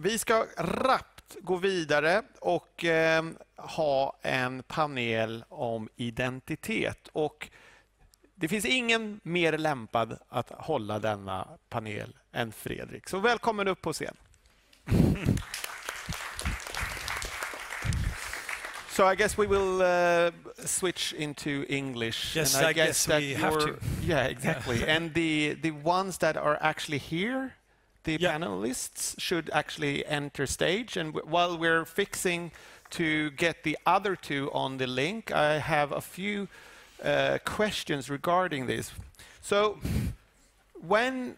Vi ska rappt gå vidare och ha en panel om identitet. Och det finns ingen mer lämpad att hålla denna panel än Fredrik. Så välkommen upp på scen. So I guess we will switch into English. Yes, and I guess we have to. Yeah, exactly. And the ones that are actually here, the panelists, should actually enter stage. And while we're fixing to get the other two on the link, I have a few questions regarding this. So when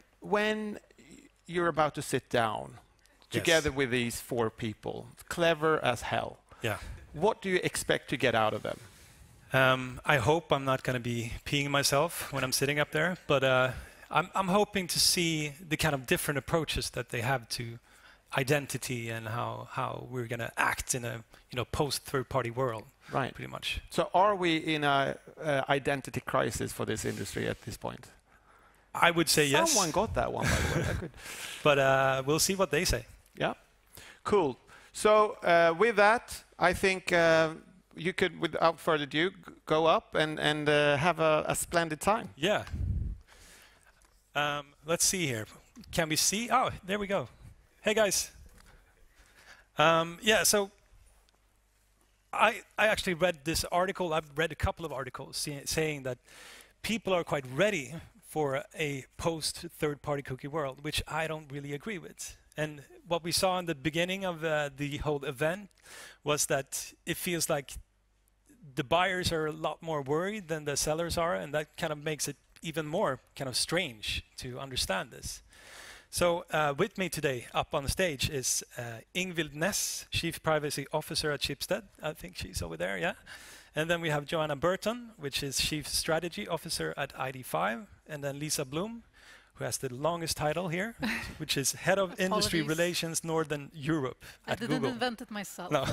you're about to sit down together with these four people, clever as hell, what do you expect to get out of them? I hope I'm not going to be peeing myself when I'm sitting up there, but I'm hoping to see the kind of different approaches that they have to identity and how we're going to act in a post third-party world, right? Pretty much. So are we in a identity crisis for this industry at this point? I would say yes. Someone got that one, by the way. Good. But we'll see what they say. Yeah, cool. So with that, I think you could, without further ado, go up and have a splendid time. Yeah. Let's see here. Can we see? Oh, there we go. Hey, guys. Yeah, so I actually read this article. I've read a couple of articles saying that people are quite ready for a post-third-party cookie world, which I don't really agree with. And what we saw in the beginning of the whole event was that it feels like the buyers are a lot more worried than the sellers are, and that kind of makes it even more kind of strange to understand this. So with me today up on the stage is Ingvild Naess, Chief Privacy Officer at Schibsted. I think she's over there, yeah. And then we have Joanna Burton, which is Chief Strategy Officer at ID5. And then Lisa Blom, who has the longest title here, which is Head of Industry Relations Northern Europe at Google. I didn't invent it myself. No.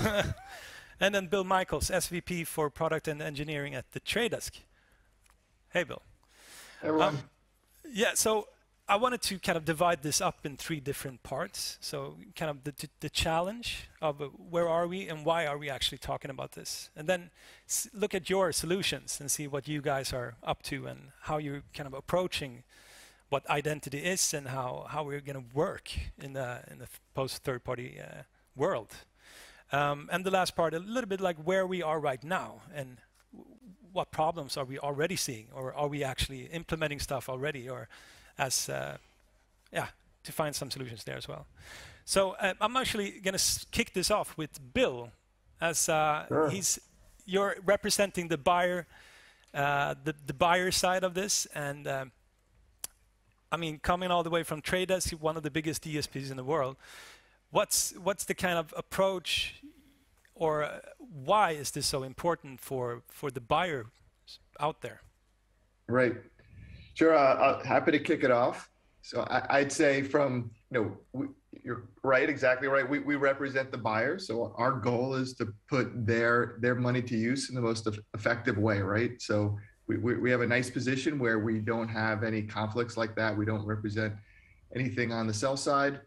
And then Bill Michels, SVP for Product and Engineering at the Trade Desk. Hey, Bill. Hey, everyone. Yeah, so I wanted to kind of divide this up in three different parts. So kind of the challenge of where are we and why are we actually talking about this? And then look at your solutions and see what you guys are up to and how you're kind of approaching what identity is and how we're going to work in the post third-party world. And the last part, a little bit like where we are right now and what problems are we already seeing, or are we actually implementing stuff already, or as to find some solutions there as well. So I'm actually going to kick this off with Bill, as you're representing the buyer, the buyer side of this, and I mean, coming all the way from Trade Desk, one of the biggest DSPs in the world. What's the kind of approach, or why is this so important for the buyer out there? Right. Sure. Happy to kick it off. So I'd say you're right, exactly right. We represent the buyer. So our goal is to put their money to use in the most effective way, right? So we have a nice position where we don't have any conflicts like that. We don't represent anything on the sell side,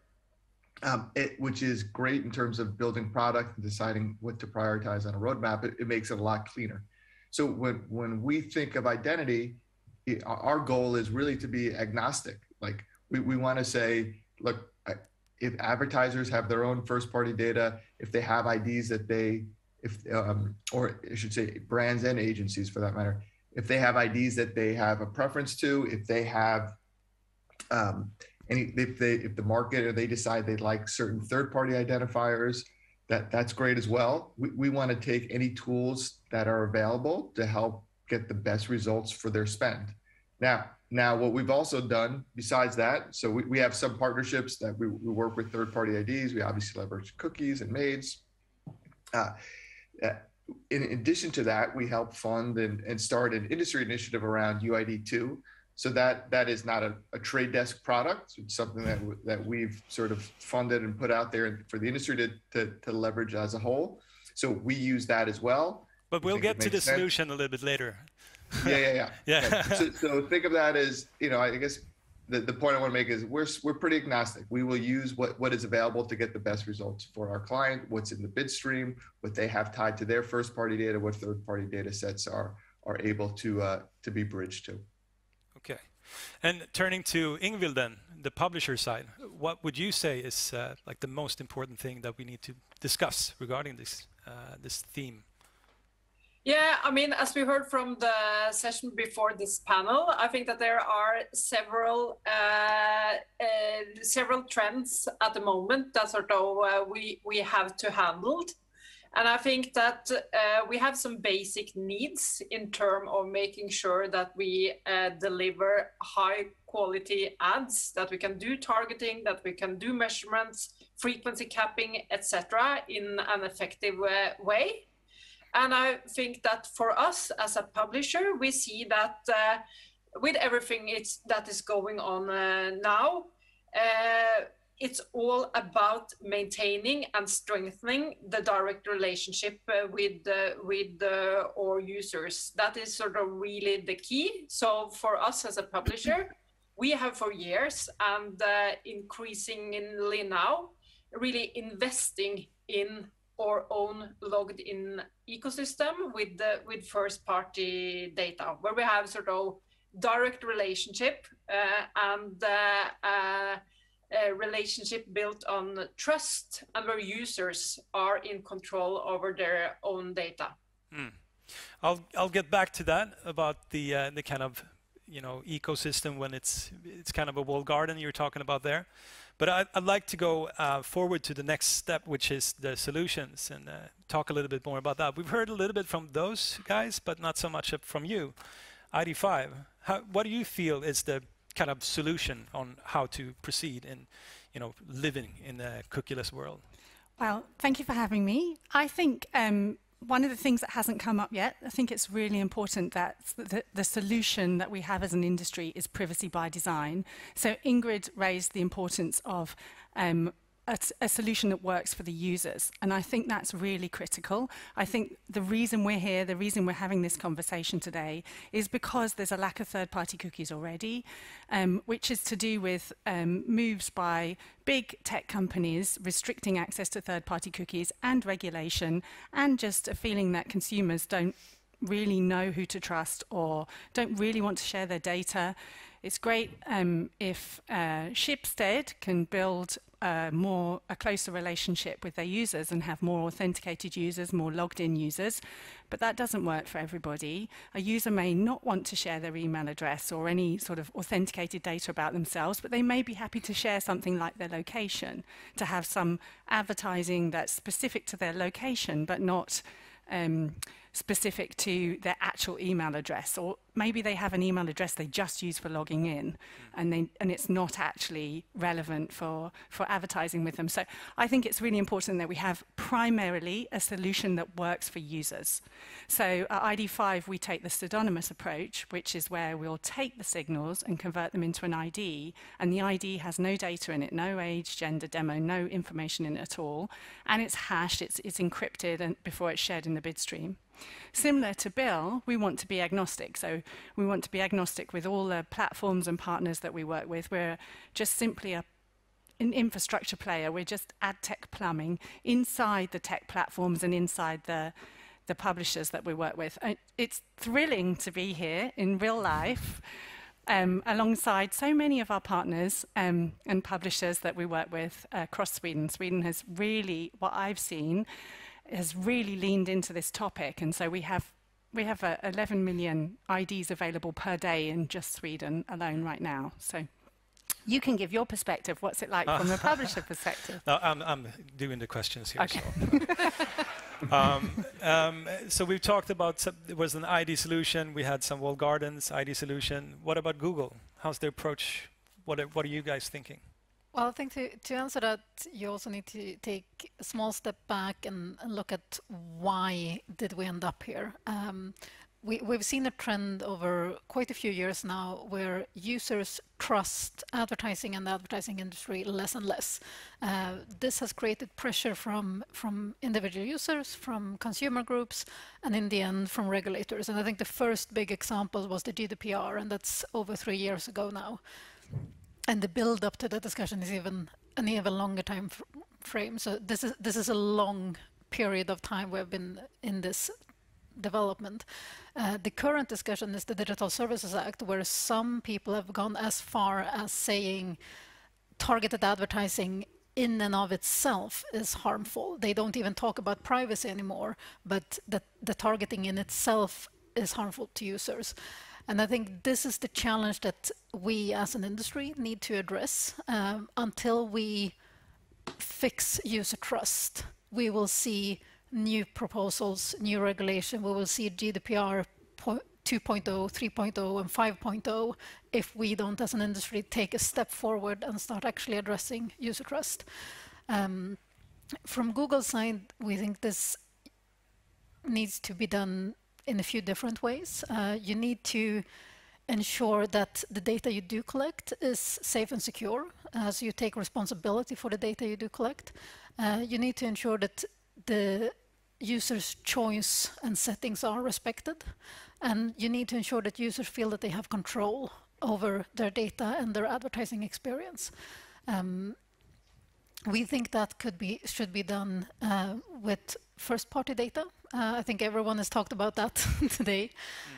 which is great in terms of building product and deciding what to prioritize on a roadmap. It makes it a lot cleaner. So when we think of identity, our goal is really to be agnostic. Like we want to say, look, if advertisers have their own first-party data, if they have IDs that or I should say brands and agencies for that matter, if they have IDs that they have a preference to, if they have if the market or they decide they'd like certain third-party identifiers, that's great as well. We want to take any tools that are available to help get the best results for their spend. Now what we've also done besides that, so we have some partnerships that we work with third-party IDs. We obviously leverage cookies and maids. In addition to that, we help fund and start an industry initiative around UID2. So that is not a Trade Desk product. It's something that we've sort of funded and put out there for the industry to leverage as a whole. So we use that as well. But we'll get to the solution a little bit later. Yeah. So think of that as, I guess the point I want to make is we're pretty agnostic. We will use what is available to get the best results for our client, what's in the bid stream, what they have tied to their first-party data, what third-party data sets are able to be bridged to. Okay. And turning to Ingvild then, the publisher side, what would you say is like the most important thing that we need to discuss regarding this theme? Yeah, I mean, as we heard from the session before this panel, I think that there are several trends at the moment that sort of we have to handle. And I think that we have some basic needs in terms of making sure that we deliver high quality ads, that we can do targeting, that we can do measurements, frequency capping, etc. in an effective way. And I think that for us as a publisher, we see that with everything that is going on now, it's all about maintaining and strengthening the direct relationship with our users. That is sort of really the key. So for us as a publisher, we have for years and increasingly now really investing in our own logged in ecosystem with first-party data, where we have sort of direct relationship and a relationship built on trust, and where users are in control over their own data. I'll get back to that about the kind of ecosystem when it's kind of a walled garden you're talking about there. But I'd like to go forward to the next step, which is the solutions, and talk a little bit more about that. We've heard a little bit from those guys, but not so much from you. ID5, what do you feel is the kind of solution on how to proceed in, living in a cookieless world? Well, thank you for having me. I think one of the things that hasn't come up yet, I think it's really important that the solution that we have as an industry is privacy by design. So Ingrid raised the importance of a solution that works for the users, and I think that's really critical. I think the reason we're here, the reason we're having this conversation today, is because there's a lack of third-party cookies already, which is to do with moves by big tech companies restricting access to third-party cookies and regulation, and just a feeling that consumers don't really know who to trust or don't really want to share their data. It's great if Schibsted can build a closer relationship with their users and have more authenticated users, more logged in users, but that doesn't work for everybody. A user may not want to share their email address or any sort of authenticated data about themselves, but they may be happy to share something like their location, to have some advertising that's specific to their location, but not specific to their actual email address, or maybe they have an email address they just use for logging in, and it's not actually relevant for advertising with them. So I think it's really important that we have primarily a solution that works for users. So at ID5 we take the pseudonymous approach, which is where we'll take the signals and convert them into an ID, and the ID has no data in it, no age, gender, demo, no information in it at all, and it's hashed, it's encrypted and before it's shared in the bid stream. Similar to Bill, we want to be agnostic. So we want to be agnostic with all the platforms and partners that we work with. We're just simply an infrastructure player. We're just ad tech plumbing inside the tech platforms and inside the publishers that we work with. It's thrilling to be here in real life alongside so many of our partners and publishers that we work with across Sweden. Sweden has really, what I've seen, has really leaned into this topic, and so we have 11 million IDs available per day in just Sweden alone right now. So you can give your perspective. What's it like from a publisher perspective? No, I'm doing the questions here. Okay. So we've talked about there was an ID solution. We had some walled gardens ID solution. What about Google? How's their approach? What are you guys thinking? Well, I think to answer that, you also need to take a small step back and look at why did we end up here. We've seen a trend over quite a few years now where users trust advertising and the advertising industry less and less. This has created pressure from individual users, from consumer groups, and in the end from regulators. And I think the first big example was the GDPR, and that's over 3 years ago now. the build up to the discussion is an even longer time frame. So this is a long period of time we've been in this development. The current discussion is the Digital Services Act, where some people have gone as far as saying targeted advertising in and of itself is harmful. They don't even talk about privacy anymore, but the targeting in itself is harmful to users. And I think this is the challenge that we as an industry need to address. Until we fix user trust, we will see new proposals, new regulation. We will see GDPR 2.0, 3.0 and 5.0 if we don't as an industry take a step forward and start actually addressing user trust. From Google's side, we think this needs to be done in a few different ways. You need to ensure that the data you do collect is safe and secure, so you take responsibility for the data you do collect. You need to ensure that the user's choice and settings are respected, and you need to ensure that users feel that they have control over their data and their advertising experience. We think that should be done with first-party data. I think everyone has talked about that today,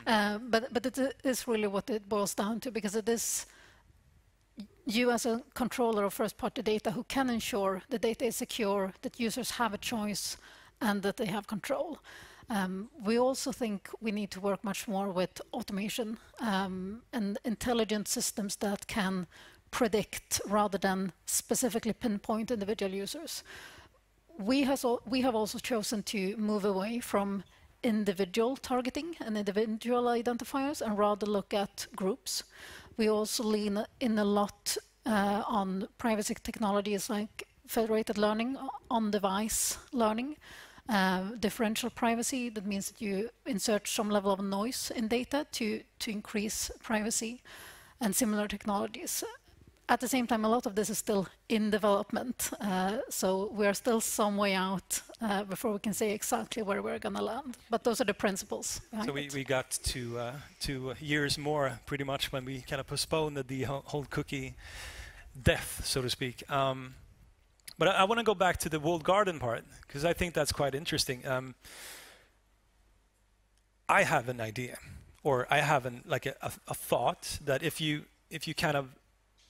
but it is really what it boils down to, because it is you as a controller of first-party data who can ensure the data is secure, that users have a choice, and that they have control. We also think we need to work much more with automation and intelligent systems that can predict rather than specifically pinpoint individual users. We have also chosen to move away from individual targeting and individual identifiers and rather look at groups. We also lean in a lot on privacy technologies like federated learning, on-device learning, differential privacy. That means that you insert some level of noise in data to increase privacy, and similar technologies. At the same time, a lot of this is still in development, so we are still some way out before we can say exactly where we're going to land. But those are the principles. So we got to 2 years more, pretty much, when we kind of postponed the whole cookie death, so to speak. But I want to go back to the walled garden part, because I think that's quite interesting. I have an idea, or I have a thought that if you kind of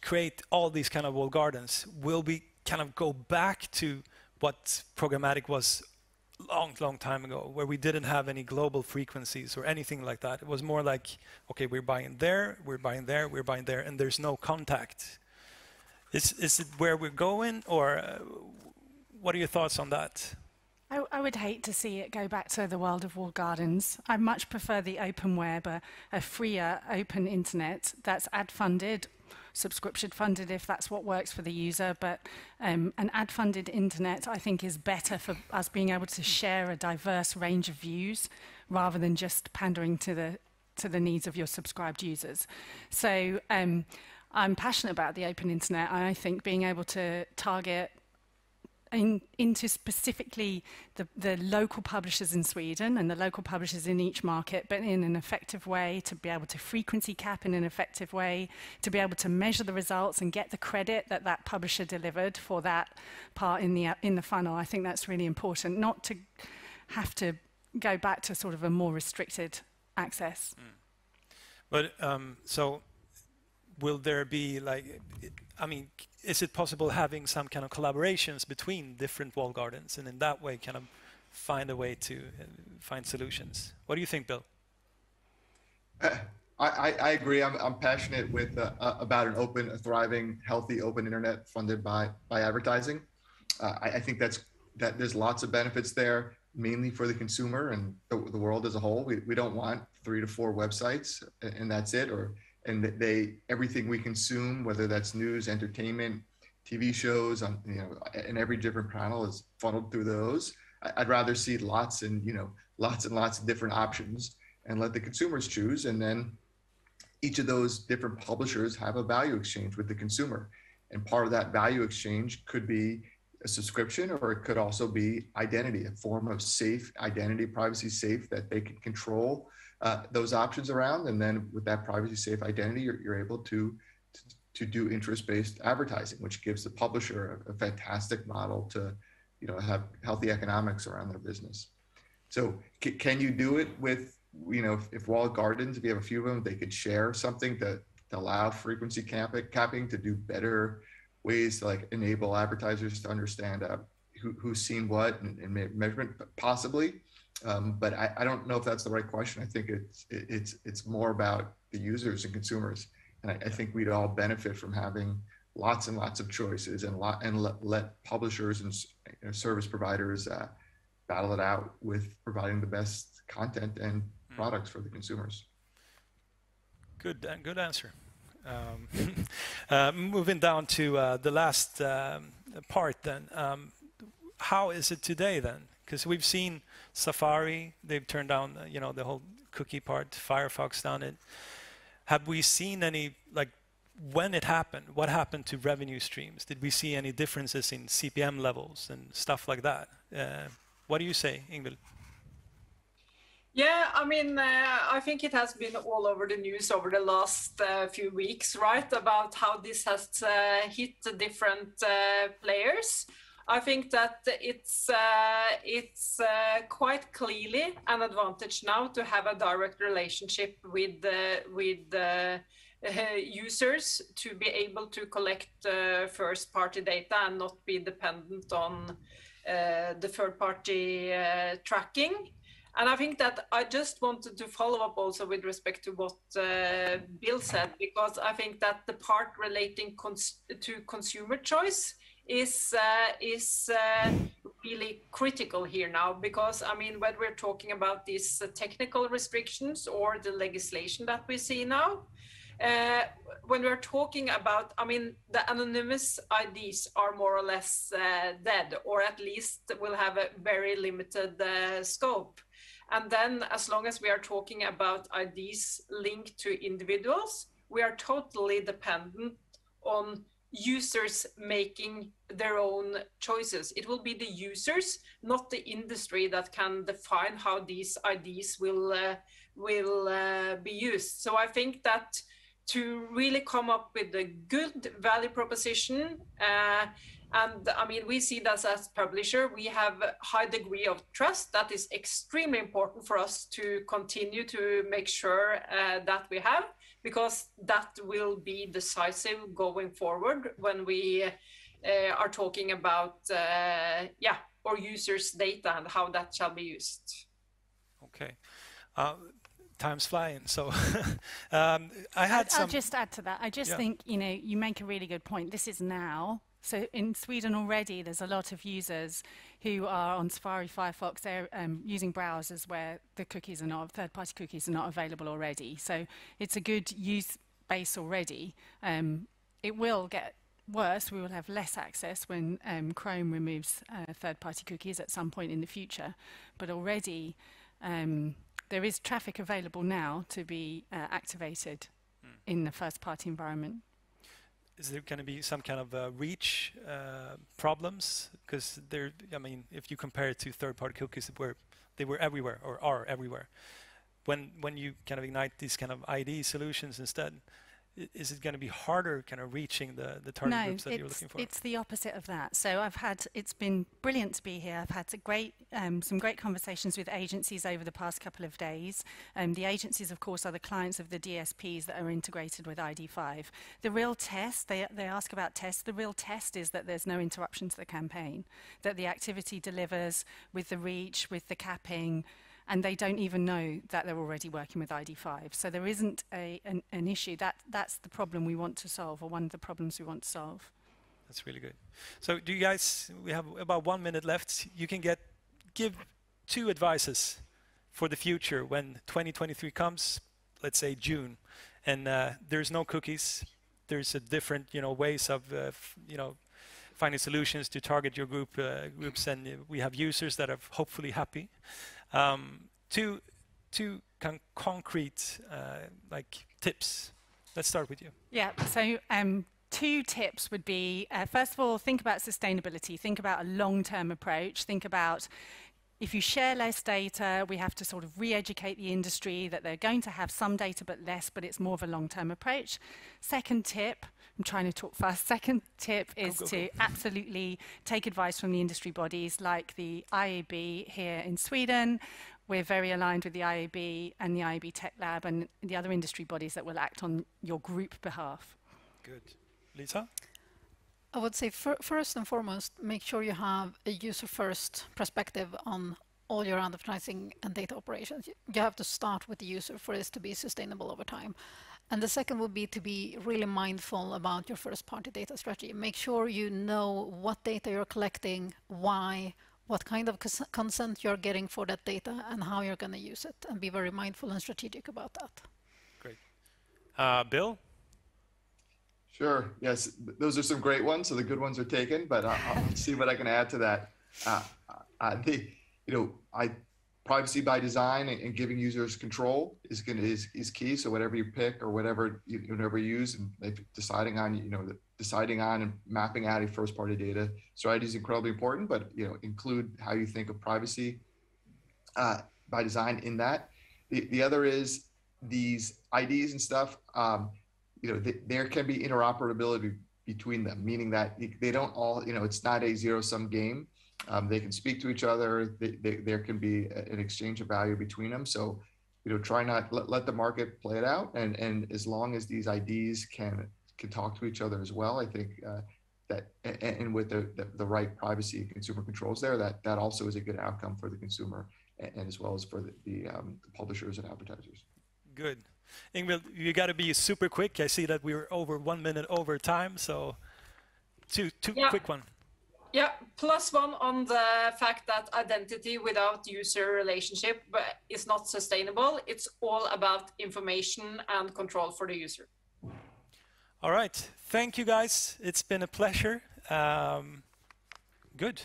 create all these kind of walled gardens, will we kind of go back to what programmatic was long time ago, where we didn't have any global frequencies or anything like that? It was more like, okay, we're buying there, we're buying there, we're buying there, and there's no contact. Is it where we're going, or what are your thoughts on that? I would hate to see it go back to the world of walled gardens. I much prefer the open web, a freer open internet that's ad-funded, subscription-funded if that's what works for the user, but an ad-funded internet I think is better for us being able to share a diverse range of views rather than just pandering to the needs of your subscribed users. So I'm passionate about the open internet. I think being able to target into specifically the local publishers in Sweden and the local publishers in each market, but in an effective way, to be able to frequency cap in an effective way, to be able to measure the results and get the credit that that publisher delivered for that part in the funnel. I think that's really important, not to have to go back to sort of a more restricted access. But so will there be is it possible having some kind of collaborations between different walled gardens, and in that way kind of find a way to find solutions? What do you think, Bill? I agree. I'm passionate about a thriving, healthy, open internet funded by advertising. I think that there's lots of benefits there, mainly for the consumer and the world as a whole. We don't want 3 to 4 websites and that's it, and everything we consume, whether that's news, entertainment, TV shows, and every different panel is funneled through those. I'd rather see lots and lots of different options, and let the consumers choose. And then each of those different publishers have a value exchange with the consumer. And part of that value exchange could be a subscription, or it could also be identity, a form of safe identity, privacy safe, that they can control those options around. And then with that privacy safe identity, you're able to do interest-based advertising, which gives the publisher a fantastic model to, have healthy economics around their business. So can you do it with, if walled gardens, if you have a few of them, they could share something to allow frequency capping to do better ways to like enable advertisers to understand who's seen what and measurement, possibly. But I don't know if that's the right question. I think it's more about the users and consumers. And I think we'd all benefit from having lots and lots of choices and let publishers and service providers battle it out with providing the best content and products for the consumers. Good answer. Moving down to the last part then. How is it today then? Because we've seen Safari, they've turned down, the whole cookie part, Firefox done it. Have we seen any, like, when it happened, what happened to revenue streams? Did we see any differences in CPM levels and stuff like that? What do you say, Ingvild? Yeah, I mean, I think it has been all over the news over the last few weeks, right? About how this has hit the different players. I think that it's quite clearly an advantage now to have a direct relationship with users, to be able to collect first-party data and not be dependent on the third-party tracking. And I think that I just wanted to follow up also with respect to what Bill said, because I think that the part relating to consumer choice is really critical here now, because I mean, when we're talking about these technical restrictions or the legislation that we see now, when we're talking about, I mean, the anonymous IDs are more or less dead, or at least will have a very limited scope. And then as long as we are talking about IDs linked to individuals, we are totally dependent on users making their own choices. It will be the users, not the industry, that can define how these IDs will be used. So I think that to really come up with a good value proposition, and I mean, we see that as publisher, we have a high degree of trust. That is extremely important for us to continue to make sure that we have, because that will be decisive going forward when we are talking about our users' data and how that shall be used. Okay. Time's flying, so I'll just add to that. I just think, you make a really good point. This is now. So in Sweden already, there's a lot of users who are on Safari, Firefox, they're using browsers where the cookies are not, third-party cookies are not available already. So it's a good use base already. It will get worse. We will have less access when Chrome removes third-party cookies at some point in the future. But already, there is traffic available now to be activated in the first-party environment. Is there going to be some kind of reach problems? Because I mean, if you compare it to third-party cookies, they were everywhere or are everywhere. When you kind of ignite these kind of ID solutions instead, is it going to be harder kind of reaching the target groups that you're looking for? It's the opposite of that. So it's been brilliant to be here. I've had some great conversations with agencies over the past couple of days. The agencies, of course, are the clients of the DSPs that are integrated with ID5. The real test, they ask about tests, the real test is that there's no interruption to the campaign, that the activity delivers with the reach, with the capping, and they don't even know that they're already working with ID5. So there isn't an issue. That's the problem we want to solve, or one of the problems we want to solve. That's really good. So do you guys, we have about 1 minute left. You can give 2 advices for the future when 2023 comes, let's say June, and there's no cookies. There's a different, ways of, finding solutions to target your groups, and we have users that are hopefully happy. Two concrete tips. Let's start with you. Yeah. So 2 tips would be, first of all, think about sustainability. Think about a long-term approach. Think about, if you share less data, we have to sort of re-educate the industry that they're going to have some data but less, but it's more of a long-term approach. Second tip, I'm trying to talk fast. Second tip is to absolutely take advice from the industry bodies like the IAB here in Sweden. We're very aligned with the IAB and the IAB Tech Lab and the other industry bodies that will act on your group behalf. Good. Lisa? I would say first and foremost, make sure you have a user-first perspective on all your advertising and data operations. You have to start with the user for this to be sustainable over time. And the second would be to be really mindful about your first-party data strategy. Make sure you know what data you're collecting, why, what kind of consent you're getting for that data, and how you're going to use it, and be very mindful and strategic about that. Great. Bill? Sure. Yes, those are some great ones. So the good ones are taken, but I'll see what I can add to that. Privacy by design and giving users control is key. So whatever you pick or whatever you use, and deciding on and mapping out a first-party data strategy is incredibly important. But include how you think of privacy by design in that. The other is these IDs and stuff. There can be interoperability between them, meaning that they don't all. It's not a zero-sum game. They can speak to each other. There can be an exchange of value between them. So, try not let the market play it out. And as long as these IDs can talk to each other as well, I think that and with the right privacy and consumer controls there, that also is a good outcome for the consumer and as well as for the publishers and advertisers. Good. Ingvild, you got to be super quick. I see that we're over 1 minute over time. So two quick one. Yeah, +1 on the fact that identity without user relationship is not sustainable. It's all about information and control for the user. All right. Thank you, guys. It's been a pleasure. Good.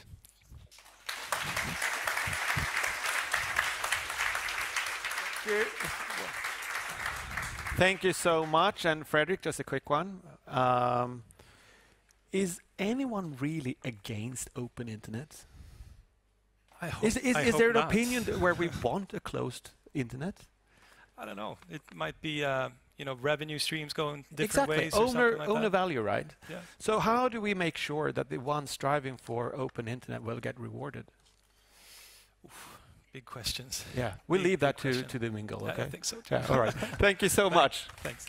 Thank you so much. And Fredrik, just a quick one. Is anyone really against open internet? I hope, is there an opinion where we want a closed internet? I don't know. It might be revenue streams going different ways. Owner value, right? Yeah. So how do we make sure that the ones striving for open internet will get rewarded? Oof, big questions. Yeah, we'll leave that to the mingle. Okay. I think so too. Yeah, all right. Thank you so much. Thanks.